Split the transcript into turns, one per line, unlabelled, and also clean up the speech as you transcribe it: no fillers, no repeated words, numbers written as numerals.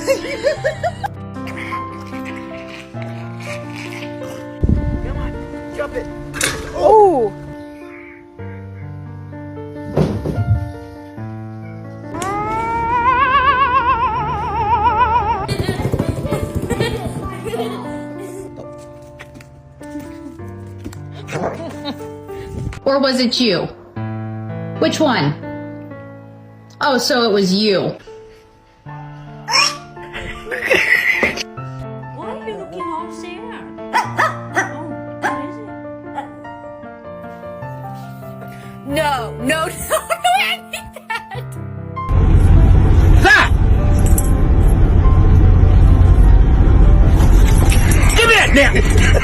Come on, jump it.
Oh!
Or was it you? Which one? Oh, so it was you.
Why are you looking all sad? Oh, what is it?
No, no, no.